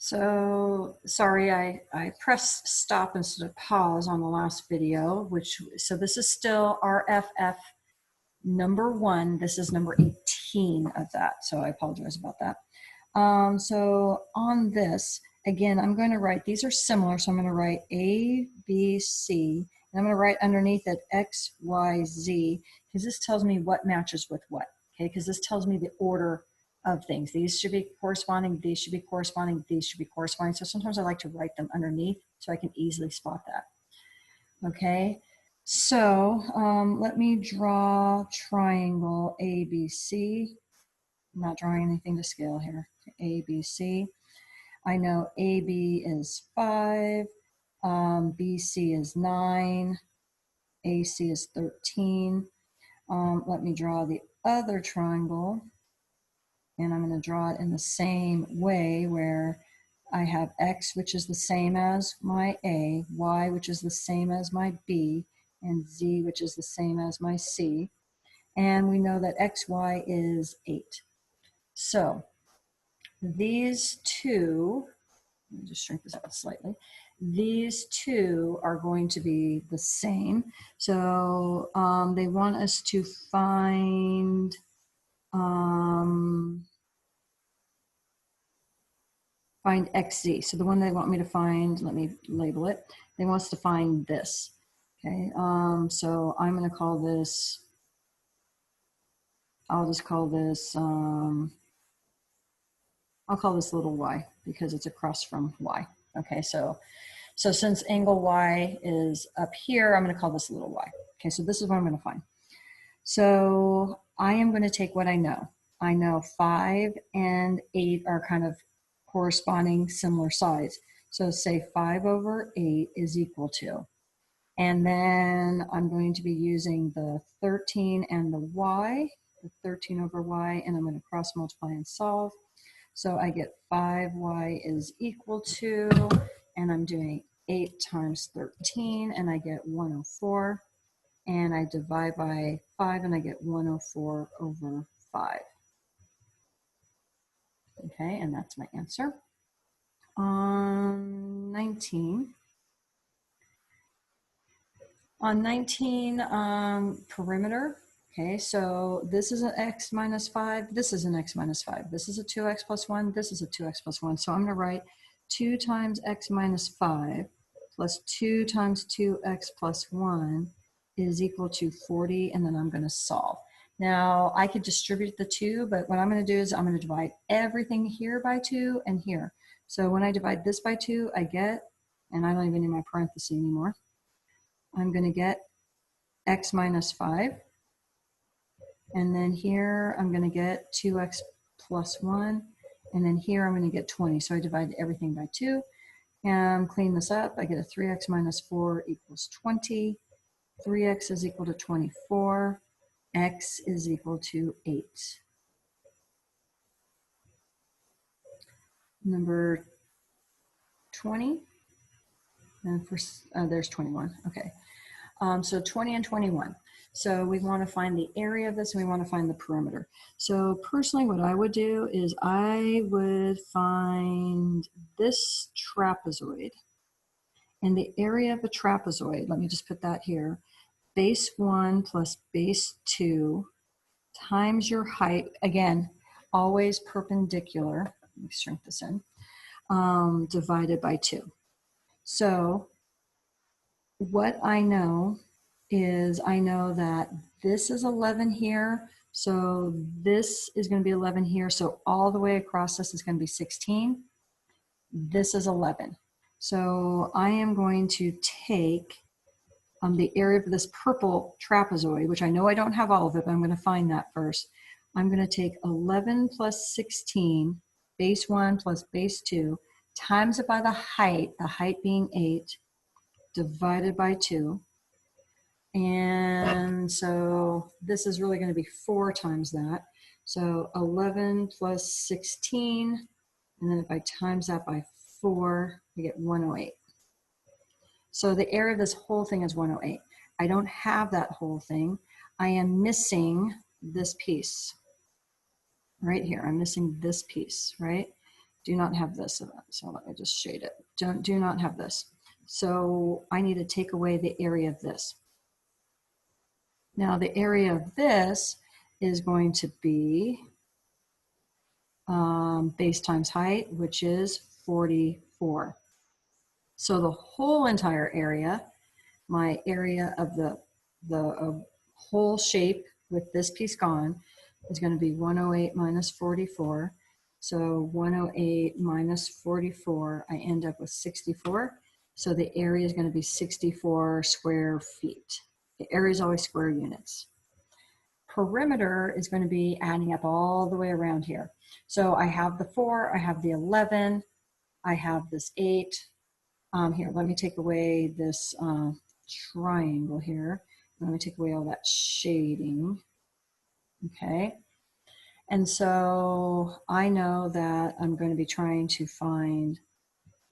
So sorry, I pressed stop instead of pause on the last video, so this is still RFF number 1. This is number 18 of that. So I apologize about that. So on this, again, I'm going to write, these are similar. So I'm going to write A, B, C, and I'm going to write underneath it X, Y, Z, because this tells me what matches with what. Okay, because this tells me the order of things. These should be corresponding, these should be corresponding, these should be corresponding. So sometimes I like to write them underneath so I can easily spot that. Okay, so let me draw triangle ABC. I'm not drawing anything to scale here. ABC. I know AB is 5, BC is 9, AC is 13. Let me draw the other triangle. And I'm going to draw it in the same way where I have X, which is the same as my A, Y, which is the same as my B, and Z, which is the same as my C. And we know that XY is 8. So these two, let me just shrink this up slightly. These two are going to be the same. So they want us to find find XZ. So the one they want me to find, let me label it. They want us to find this. Okay, so I'm going to call this, I'll just call this, I'll call this little y because it's across from y. Okay, so since angle y is up here, I'm going to call this little y. Okay, so this is what I'm going to find. So I am going to take what I know. I know 5 and 8 are kind of corresponding similar size. So say 5 over 8 is equal to. And then I'm going to be using the 13 and the y, the 13 over y, and I'm going to cross multiply and solve. So I get 5y is equal to, and I'm doing 8 times 13, and I get 104. And I divide by 5, and I get 104 over 5. Okay, and that's my answer. On 19, perimeter. Okay, so this is an x minus 5. This is an x minus 5. This is a 2x plus 1. This is a 2x plus 1. So I'm going to write 2 times x minus 5 plus 2 times 2x plus 1 is equal to 40, and then I'm going to solve. Now, I could distribute the 2, but what I'm going to do is I'm going to divide everything here by 2 and here. So when I divide this by 2, I get, and I don't even need my parenthesis anymore, I'm going to get x minus 5. And then here I'm going to get 2x plus 1. And then here I'm going to get 20. So I divide everything by 2. And clean this up. I get a 3x minus 4 equals 20. 3x is equal to 24. X is equal to 8. Number 20. And there's 21. Okay. So 20 and 21. So we want to find the area of this, and we want to find the perimeter. So personally, what I would do is I would find this trapezoid. And the area of the trapezoid, let me just put that here, base 1 plus base 2 times your height, again, always perpendicular, let me shrink this in, divided by 2. So what I know is I know that this is 11 here, so this is going to be 11 here, so all the way across this is going to be 16. This is 11. So I am going to take the area of this purple trapezoid, which I know I don't have all of it, but I'm going to find that first. I'm going to take 11 plus 16, base 1 plus base 2, times it by the height being 8, divided by 2. And so this is really going to be 4 times that. So 11 plus 16, and then if I times that by 4, I get 108. So the area of this whole thing is 108. I don't have that whole thing. I am missing this piece right here. I'm missing this piece, right? do not have this. So let me just shade it. Do not have this. So I need to take away the area of this. Now the area of this is going to be base times height, which is 44. So the whole entire area, my area of the whole shape with this piece gone, is going to be 108 minus 44. So 108 minus 44, I end up with 64. So the area is going to be 64 square feet. The area is always square units. Perimeter is going to be adding up all the way around here. So I have the 4, I have the 11, I have this 8. Here, let me take away this triangle here. Let me take away all that shading. Okay. And so I know that I'm going to be trying to find,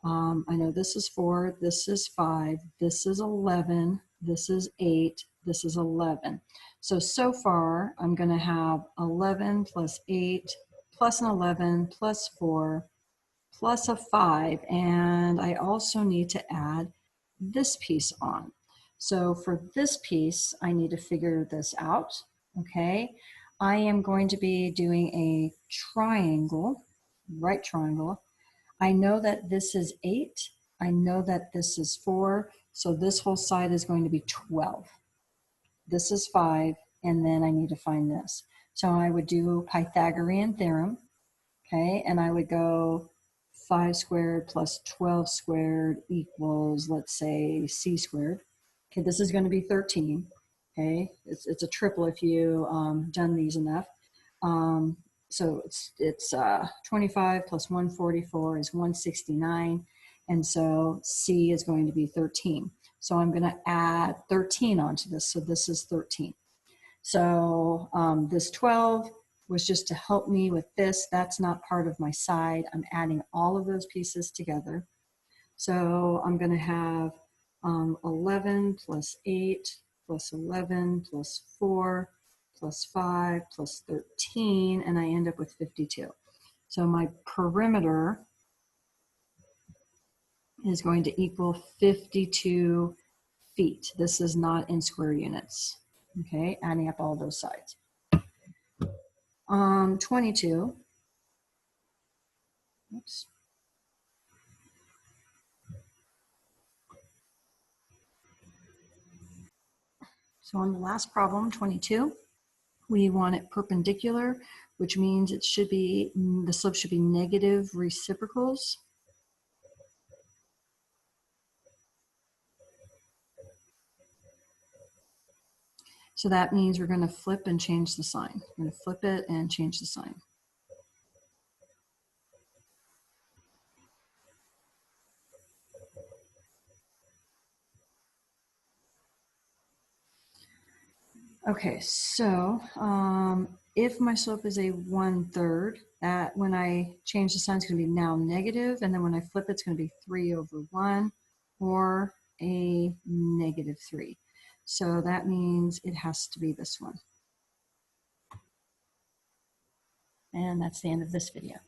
I know this is 4, this is 5, this is 11, this is 8, this is 11. So far I'm going to have 11 plus 8 plus an 11 plus 4 plus a 5, and I also need to add this piece on. So for this piece, I need to figure this out, okay? I am going to be doing a triangle, right triangle. I know that this is 8. I know that this is 4, so this whole side is going to be 12. This is 5, and then I need to find this. So I would do Pythagorean theorem, okay? And I would go 5 squared plus 12 squared equals, let's say, c squared. Okay, this is going to be 13. Okay, it's a triple if you done these enough. So it's 25 plus 144 is 169, and so c is going to be 13. So I'm going to add 13 onto this. So this is 13. So this 12 was just to help me with this. That's not part of my side. I'm adding all of those pieces together. So I'm going to have 11 plus 8 plus 11 plus 4 plus 5 plus 13, and I end up with 52. So my perimeter is going to equal 52 feet. This is not in square units. Okay, adding up all those sides. 22. Oops. So on the last problem, 22, we want it perpendicular, which means it should be, the slope should be negative reciprocals. So that means we're going to flip and change the sign. We're going to flip it and change the sign. Okay, so if my slope is a 1/3, that when I change the sign, it's going to be now negative, and then when I flip it, it's going to be 3/1 or a -3. So that means it has to be this one. And that's the end of this video.